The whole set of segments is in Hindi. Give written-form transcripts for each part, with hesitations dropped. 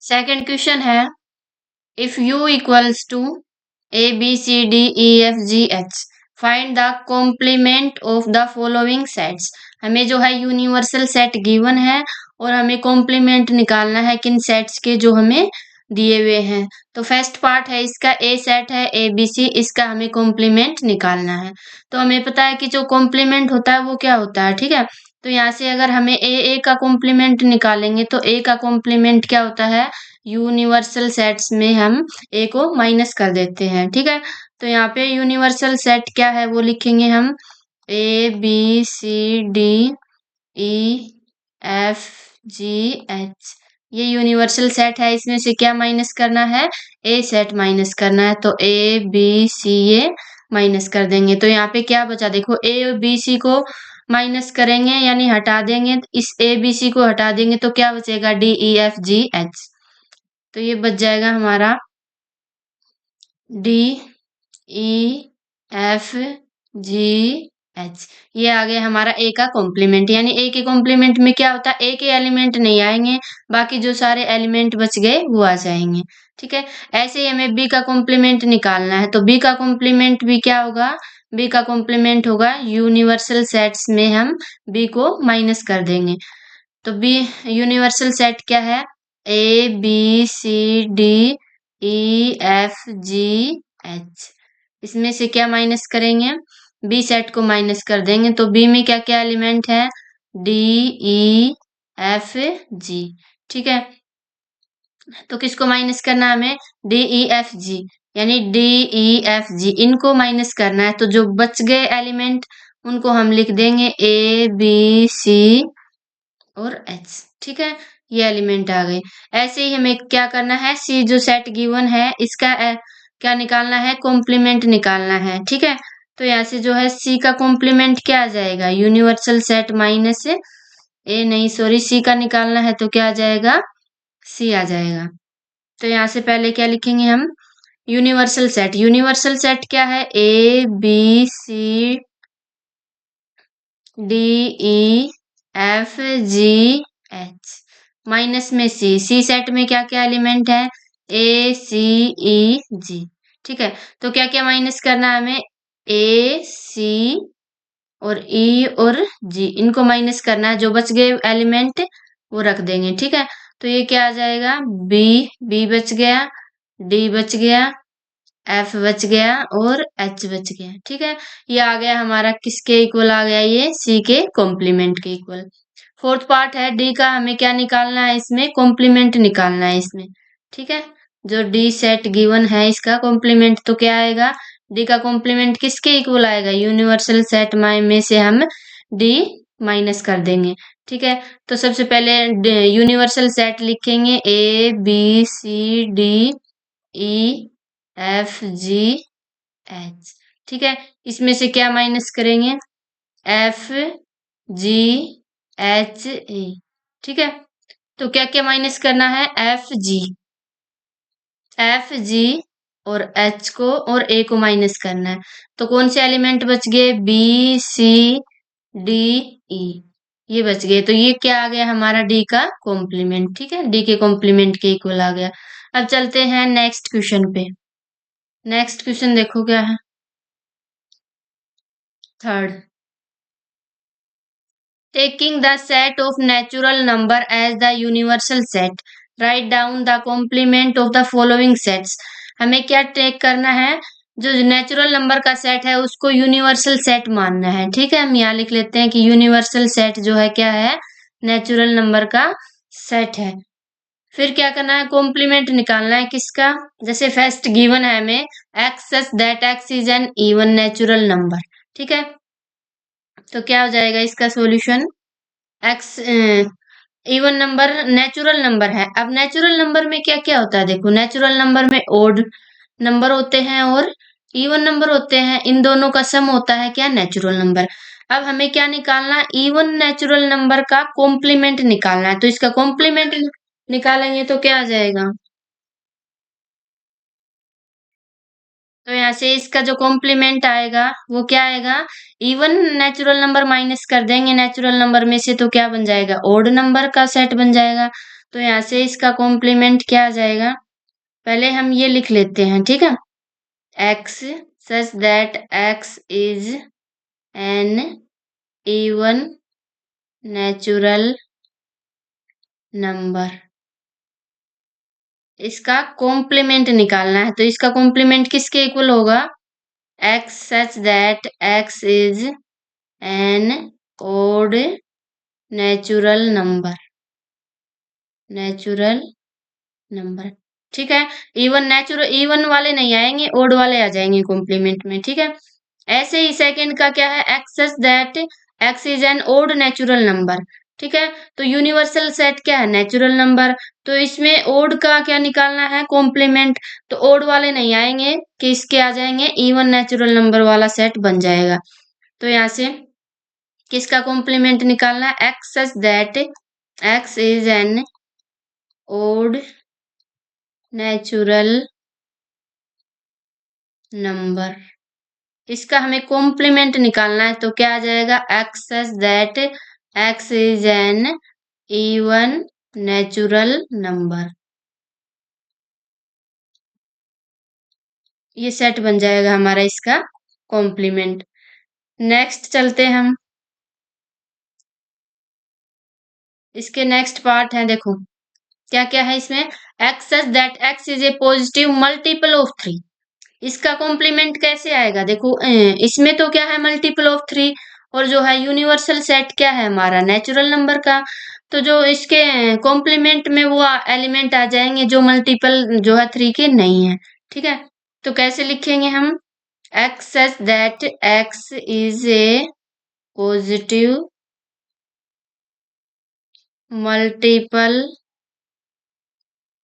सेकंड क्वेश्चन है, if u equals to a b c d e f g h find the complement of the following sets. हमें जो है यूनिवर्सल सेट गिवन है और हमें कॉम्प्लीमेंट निकालना है किन सेट्स के जो हमें दिए हुए हैं। तो फर्स्ट पार्ट है इसका, ए सेट है ए बी सी, इसका हमें कॉम्प्लीमेंट निकालना है। तो हमें पता है कि जो कॉम्प्लीमेंट होता है वो क्या होता है, ठीक है। तो यहाँ से अगर हमें ए का कॉम्प्लीमेंट निकालेंगे तो ए का कॉम्प्लीमेंट क्या होता है, यूनिवर्सल सेट्स में हम ए को माइनस कर देते हैं, ठीक है। तो यहाँ पे यूनिवर्सल सेट क्या है वो लिखेंगे हम, A B C D E F G H, ये यूनिवर्सल सेट है। इसमें से क्या माइनस करना है, ए सेट माइनस करना है। तो ए बी सी ये माइनस कर देंगे तो यहाँ पे क्या बचा, देखो ए और बी सी को माइनस करेंगे यानी हटा देंगे, इस ए बी सी को हटा देंगे तो क्या बचेगा, D E F G H. तो ये बच जाएगा हमारा D E F G H. ये आ गया हमारा ए का कॉम्प्लीमेंट। यानी ए के कॉम्प्लीमेंट में क्या होता है, ए के एलिमेंट नहीं आएंगे, बाकी जो सारे एलिमेंट बच गए वो आ जाएंगे, ठीक है। ऐसे ही हमें बी का कॉम्प्लीमेंट निकालना है। तो बी का कॉम्प्लीमेंट भी क्या होगा, बी का कॉम्प्लीमेंट होगा यूनिवर्सल सेट्स में हम बी को माइनस कर देंगे। तो बी यूनिवर्सल सेट क्या है, A B C D E F G H. इसमें से क्या माइनस करेंगे, बी सेट को माइनस कर देंगे। तो बी में क्या क्या एलिमेंट है, डी ई एफ जी, ठीक है। तो किसको माइनस करना है हमें, डी ई एफ जी, यानी डी ई एफ जी इनको माइनस करना है। तो जो बच गए एलिमेंट उनको हम लिख देंगे ए बी सी और एच, ठीक है। ये एलिमेंट आ गए। ऐसे ही हमें क्या करना है, सी जो सेट गिवन है इसका क्या निकालना है, कॉम्प्लीमेंट निकालना है, ठीक है। तो यहाँ से जो है सी का कॉम्प्लीमेंट क्या आ जाएगा, यूनिवर्सल सेट माइनस ए नहीं सॉरी सी का निकालना है तो क्या आ जाएगा, सी आ जाएगा। तो यहाँ से पहले क्या लिखेंगे हम, यूनिवर्सल सेट। यूनिवर्सल सेट क्या है, A B C D E F G H minus में सी सेट में क्या क्या एलिमेंट है, ए सी ई जी, ठीक है। तो क्या क्या माइनस करना है हमें, ए सी और ई और जी इनको माइनस करना है, जो बच गए एलिमेंट वो रख देंगे, ठीक है। तो ये क्या आ जाएगा, बी बच गया, डी बच गया, एफ बच गया और एच बच गया, ठीक है। ये आ गया हमारा किसके इक्वल आ गया, ये सी के कॉम्प्लीमेंट के इक्वल। फोर्थ पार्ट है डी का, हमें क्या निकालना है, इसमें कॉम्प्लीमेंट निकालना है इसमें, ठीक है। जो डी सेट गिवन है इसका कॉम्प्लीमेंट तो क्या आएगा, डी का कॉम्प्लीमेंट किसके इक्वल आएगा, यूनिवर्सल सेट में से हम डी माइनस कर देंगे, ठीक है। तो सबसे पहले यूनिवर्सल सेट लिखेंगे, A B C D E F G H, ठीक है। इसमें से क्या माइनस करेंगे, एफ जी एच ए, ठीक है। तो क्या क्या माइनस करना है, एफ जी और एच को और ए को माइनस करना है। तो कौन से एलिमेंट बच गए, बी सी डी ई ये बच गए। तो ये क्या आ गया हमारा डी का कॉम्प्लीमेंट, ठीक है। डी के कॉम्प्लीमेंट के इक्वल आ गया। अब चलते हैं नेक्स्ट क्वेश्चन पे। नेक्स्ट क्वेश्चन देखो क्या है, third, taking the set of natural number as the universal set, write down the complement of the following sets। हमें क्या टेक करना है, जो नेचुरल नंबर का सेट है उसको यूनिवर्सल सेट मानना है, ठीक है। हम यहाँ लिख लेते हैं कि यूनिवर्सल सेट जो है क्या है, नेचुरल नंबर का सेट है। फिर क्या करना है, कॉम्प्लीमेंट निकालना है किसका, जैसे फर्स्ट गिवन है हमें x such that X is an even natural number, ठीक है। तो क्या हो जाएगा इसका solution, x even number natural number है। अब नेचुरल नंबर में क्या क्या होता है, देखो नेचुरल नंबर में ओड नंबर होते हैं और इवन नंबर होते हैं, इन दोनों का सम होता है क्या, नेचुरल नंबर। अब हमें क्या निकालना है, इवन नेचुरल नंबर का कॉम्प्लीमेंट निकालना है। तो इसका कॉम्प्लीमेंट निकालेंगे तो क्या आ जाएगा, तो यहाँ से इसका जो कॉम्प्लीमेंट आएगा वो क्या आएगा, इवन नेचुरल नंबर माइनस कर देंगे नेचुरल नंबर में से तो क्या बन जाएगा, ओड नंबर का सेट बन जाएगा। तो यहाँ से इसका कॉम्प्लीमेंट क्या आ जाएगा, पहले हम ये लिख लेते हैं, ठीक है। x such that x is an even natural number. इसका कॉम्प्लीमेंट निकालना है, तो इसका कॉम्प्लीमेंट किसके इक्वल होगा, x such that x is an odd natural number, natural number, ठीक है। इवन वाले नहीं आएंगे, ओड वाले आ जाएंगे कॉम्प्लीमेंट में, ठीक है। ऐसे ही सेकंड का क्या है, X such that X is an odd natural number, ठीक है। तो यूनिवर्सल सेट क्या है, नेचुरल नंबर। तो इसमें ओड का क्या निकालना है, कॉम्प्लीमेंट। तो ओड वाले नहीं आएंगे, कि इसके आ जाएंगे, इवन नेचुरल नंबर वाला सेट बन जाएगा। तो यहाँ से किसका कॉम्प्लीमेंट निकालना है, X such that X is an odd natural number. इसका हमें कॉम्प्लीमेंट निकालना है, तो क्या आ जाएगा, X such that X is an even natural number. ये सेट बन जाएगा हमारा इसका कॉम्प्लीमेंट। नेक्स्ट चलते हम, इसके नेक्स्ट पार्ट है, देखो क्या क्या है इसमें, x such that X is a positive multiple of 3। इसका कॉम्प्लीमेंट कैसे आएगा, देखो इसमें तो क्या है, मल्टीपल ऑफ 3, और जो है यूनिवर्सल सेट क्या है हमारा, नेचुरल नंबर का। तो जो इसके कॉम्प्लीमेंट में वो एलिमेंट आ जाएंगे जो मल्टीपल जो है 3 के नहीं है, ठीक है। तो कैसे लिखेंगे हम, x such that X is a positive multiple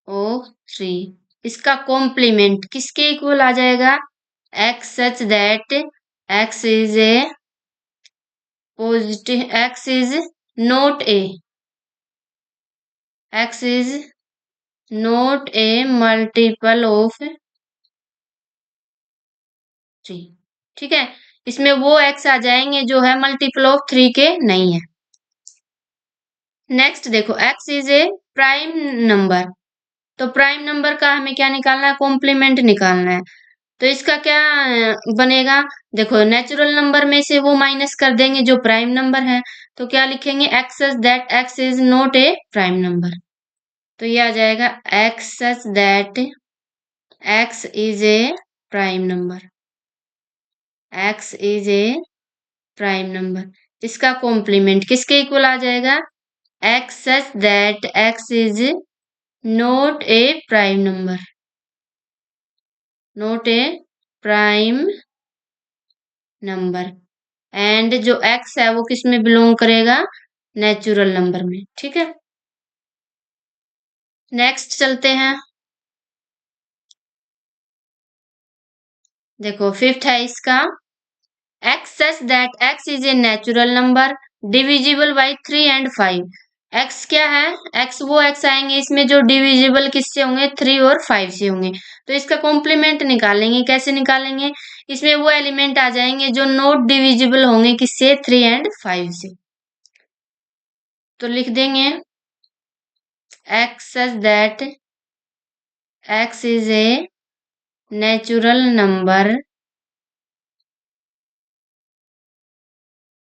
of 3। इसका कॉम्प्लीमेंट किसके इक्वल आ जाएगा, X such that X is a positive, x is not a, x is not a multiple of 3, ठीक है। इसमें वो एक्स आ जाएंगे जो है मल्टीपल ऑफ 3 के नहीं है। नेक्स्ट देखो, x is a prime number. तो प्राइम नंबर का हमें क्या निकालना है, कॉम्प्लीमेंट निकालना है। तो इसका क्या बनेगा, देखो नेचुरल नंबर में से वो माइनस कर देंगे जो प्राइम नंबर है। तो क्या लिखेंगे, x such that X is not a prime number. तो ये आ जाएगा X such that X is a prime number, x is a prime number. इसका कॉम्प्लीमेंट किसके इक्वल आ जाएगा, X such that X is not a prime number, not a prime number. And जो एक्स है वो किस में बिलोंग करेगा, नेचुरल नंबर में, ठीक है। नेक्स्ट चलते हैं, देखो फिफ्थ है इसका, x such that X is a natural number divisible by 3 and 5। X क्या है, एक्स वो एक्स आएंगे इसमें जो डिविजिबल किससे होंगे, 3 और 5 से होंगे। तो इसका कॉम्प्लीमेंट निकालेंगे, कैसे निकालेंगे, इसमें वो एलिमेंट आ जाएंगे जो नॉट डिविजिबल होंगे किससे, 3 एंड 5 से। तो लिख देंगे x such that X is a natural number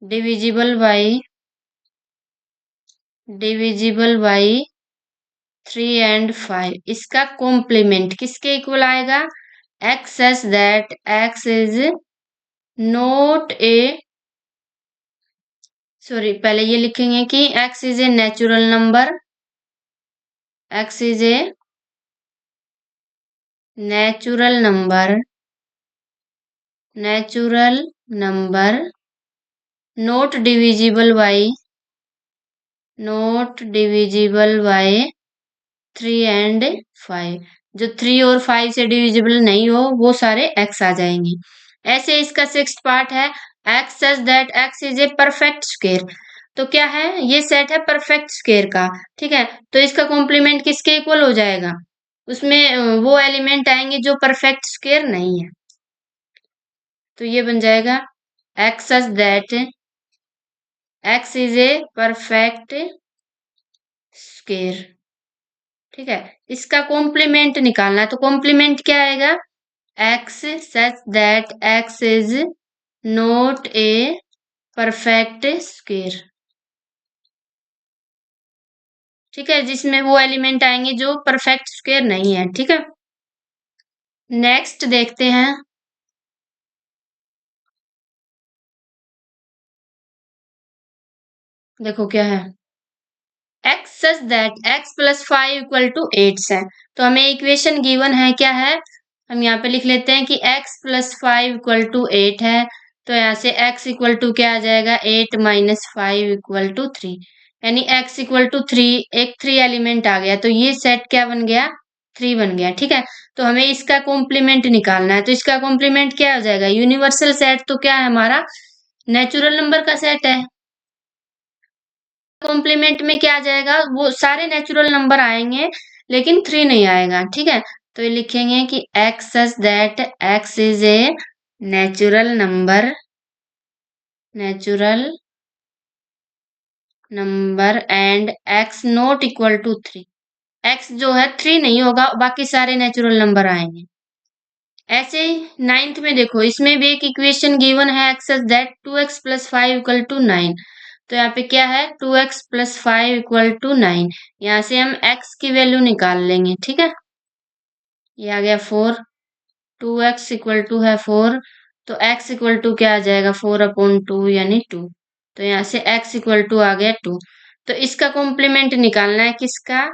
divisible by 3 and 5। इसका कॉम्प्लीमेंट किसके इक्वल आएगा, x such that X is not a, sorry पहले ये लिखेंगे कि x is a natural number, x is a natural number, natural number not divisible by, not divisible by 3 and 5। जो 3 और 5 से डिविजिबल नहीं हो वो सारे एक्स आ जाएंगे। ऐसे इसका सिक्स्थ पार्ट है, X such that X is a perfect square. तो क्या है, ये सेट है परफेक्ट स्क्वेयर का, ठीक है। तो इसका कॉम्प्लीमेंट किसके इक्वल हो जाएगा, उसमें वो एलिमेंट आएंगे जो परफेक्ट स्क्वेयर नहीं है। तो ये बन जाएगा X such that X is a perfect square, ठीक है, इसका कॉम्प्लीमेंट निकालना है, तो कॉम्प्लीमेंट क्या आएगा, x such that X is not a perfect square. ठीक है, जिसमें वो एलिमेंट आएंगे जो परफेक्ट स्क्वेयर नहीं है। ठीक है, नेक्स्ट देखते हैं। देखो क्या है, X such that X plus 5 equal to 8 है। तो हमें इक्वेशन गिवन है, क्या है, हम यहाँ पे लिख लेते हैं कि x प्लस 5 इक्वल टू 8 है। तो यहाँ से x इक्वल टू क्या आ जाएगा, 8 माइनस 5 इक्वल टू 3, यानी x इक्वल टू 3, एक 3 एलिमेंट आ गया, तो ये सेट क्या बन गया, 3 बन गया। ठीक है, तो हमें इसका कॉम्प्लीमेंट निकालना है, तो इसका कॉम्प्लीमेंट क्या हो जाएगा, यूनिवर्सल सेट तो क्या है हमारा, नेचुरल नंबर का सेट है। कॉम्प्लीमेंट में क्या आ जाएगा, वो सारे नेचुरल नंबर आएंगे लेकिन 3 नहीं आएगा। ठीक है, तो ये लिखेंगे कि x such that x is a natural number, natural number and x not equal to 3। x जो है 3 नहीं होगा, बाकी सारे नेचुरल नंबर आएंगे। ऐसे ही नाइन्थ में देखो, इसमें भी एक इक्वेशन गिवन है, x such that 2x plus 5 equal to 9। तो यहाँ पे क्या है, 2x प्लस 5 इक्वल टू 9, यहाँ से हम x की वैल्यू निकाल लेंगे। ठीक है, ये आ गया 4, 2x इक्वल टू है 4, तो x इक्वल टू क्या आ जाएगा, 4/2 यानी 2। तो यहाँ से x इक्वल टू आ गया 2। तो इसका कॉम्प्लीमेंट निकालना है, किसका,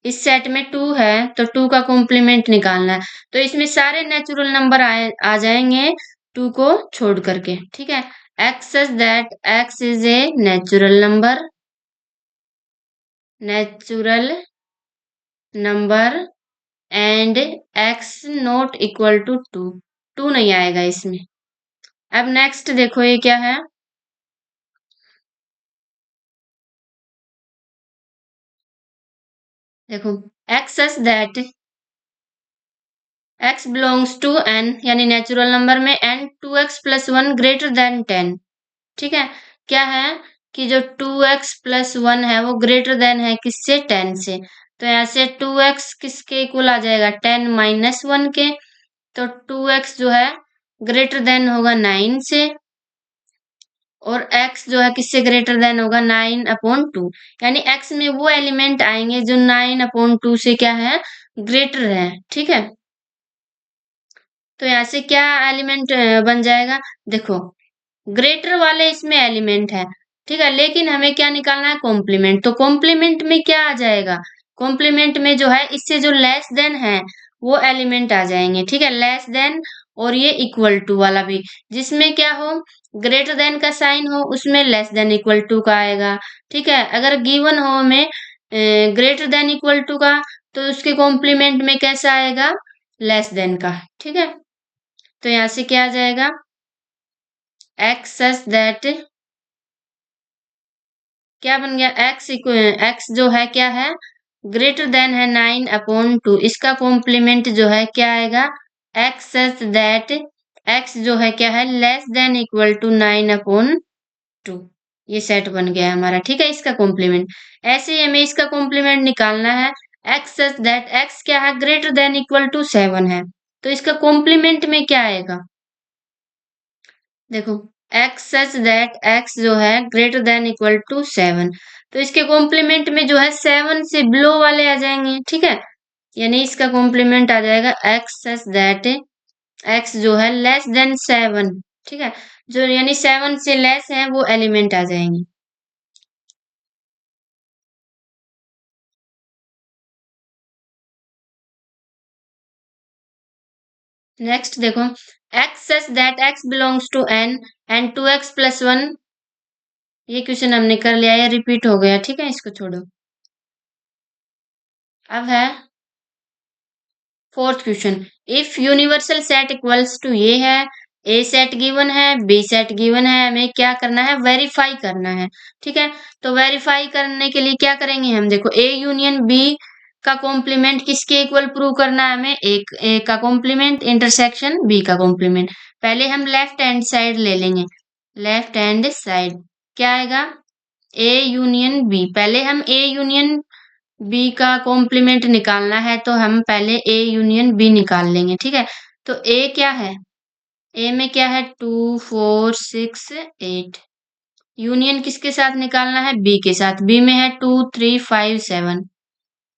इस सेट में 2 है तो 2 का कॉम्प्लीमेंट निकालना है। तो इसमें सारे नेचुरल नंबर आ जाएंगे 2 को छोड़ करके। ठीक है, x such that x is a natural number, natural number and x not equal to 2, 2 नहीं आएगा इसमें। अब नेक्स्ट देखो, ये क्या है, देखो x such that x belongs to n, यानी नेचुरल नंबर में n 2x plus 1 greater than 10। ठीक है, क्या है कि जो 2x प्लस 1 है वो ग्रेटर देन है किससे, 10 से। तो यहाँ से 2x किसके इक्वल आ जाएगा, 10 माइनस 1 के। तो 2x जो है ग्रेटर देन होगा 9 से, और x जो है किससे ग्रेटर देन होगा, 9/2, यानी x में वो एलिमेंट आएंगे जो 9/2 से क्या है, ग्रेटर है। ठीक है, तो यहाँ से क्या एलिमेंट बन जाएगा, देखो ग्रेटर वाले इसमें एलिमेंट है। ठीक है, लेकिन हमें क्या निकालना है, कॉम्प्लीमेंट। तो कॉम्प्लीमेंट में क्या आ जाएगा, कॉम्प्लीमेंट में जो है इससे जो लेस देन है वो एलिमेंट आ जाएंगे। ठीक है, लेस देन और ये इक्वल टू वाला भी, जिसमें क्या हो, ग्रेटर देन का साइन हो उसमें लेस देन इक्वल टू का आएगा। ठीक है, अगर गिवन हो हमें ग्रेटर देन इक्वल टू का, तो उसके कॉम्प्लीमेंट में कैसा आएगा, लेस देन का। ठीक है, तो यहाँ से क्या आ जाएगा, x सच दैट क्या बन गया, x जो है क्या है, ग्रेटर देन है 9/2, इसका कॉम्प्लीमेंट जो है क्या आएगा, x सच दैट x जो है क्या है, लेस देन इक्वल टू 9/2। ये सेट बन गया हमारा। ठीक है, इसका कॉम्प्लीमेंट। ऐसे ही हमें इसका कॉम्प्लीमेंट निकालना है, x सच दैट x क्या है, ग्रेटर देन इक्वल टू 7 है। तो इसका कॉम्प्लीमेंट में क्या आएगा, देखो x सच दैट x जो है ग्रेटर देन इक्वल टू 7, तो इसके कॉम्प्लीमेंट में जो है 7 से बिलो वाले आ जाएंगे। ठीक है, यानी इसका कॉम्प्लीमेंट आ जाएगा x सच दैट x जो है लेस देन 7। ठीक है, जो यानी 7 से लेस है वो एलिमेंट आ जाएंगे। नेक्स्ट देखो, x such that x belongs to n and 2x plus 1, ये क्वेश्चन हमने कर लिया, ये रिपीट हो गया। ठीक है, इसको छोड़ो। अब है fourth question, if universal set equals to, ये है ए सेट गिवन है, बी सेट गिवन है, हमें क्या करना है, वेरीफाई करना है। ठीक है, तो वेरीफाई करने के लिए क्या करेंगे हम, देखो ए यूनियन बी का कॉम्प्लीमेंट किसके इक्वल प्रूव करना है हमें, एक ए का कॉम्प्लीमेंट इंटरसेक्शन बी का कॉम्प्लीमेंट। पहले हम लेफ्ट हैंड साइड ले लेंगे, लेफ्ट हैंड साइड क्या आएगा, ए यूनियन बी। पहले हम ए यूनियन बी का कॉम्प्लीमेंट निकालना है तो हम पहले ए यूनियन बी निकाल लेंगे, ठीक है। तो ए क्या है, ए में क्या है 2 4 6 8, यूनियन किसके साथ निकालना है, बी के साथ। बी में है 2 3 5 7,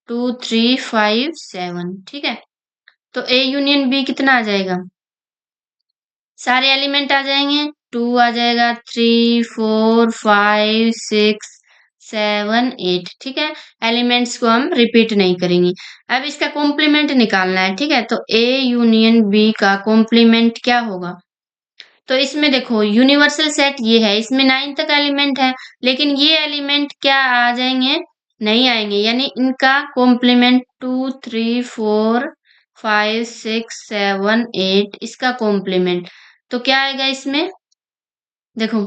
2 3 5 7, ठीक है। तो ए यूनियन बी कितना आ जाएगा, सारे एलिमेंट आ जाएंगे, 2 आ जाएगा, 3 4 5 6 7 8, ठीक है। एलिमेंट्स को हम रिपीट नहीं करेंगे। अब इसका कॉम्प्लीमेंट निकालना है, ठीक है। तो ए यूनियन बी का कॉम्प्लीमेंट क्या होगा, तो इसमें देखो यूनिवर्सल सेट ये है, इसमें 9 तक एलिमेंट है, लेकिन ये एलिमेंट क्या आ जाएंगे, नहीं आएंगे, यानी इनका कॉम्प्लीमेंट 2 3 4 5 6 7 8, इसका कॉम्प्लीमेंट तो क्या आएगा इसमें, देखो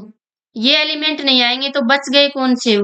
ये एलिमेंट नहीं आएंगे तो बच गए कौन से,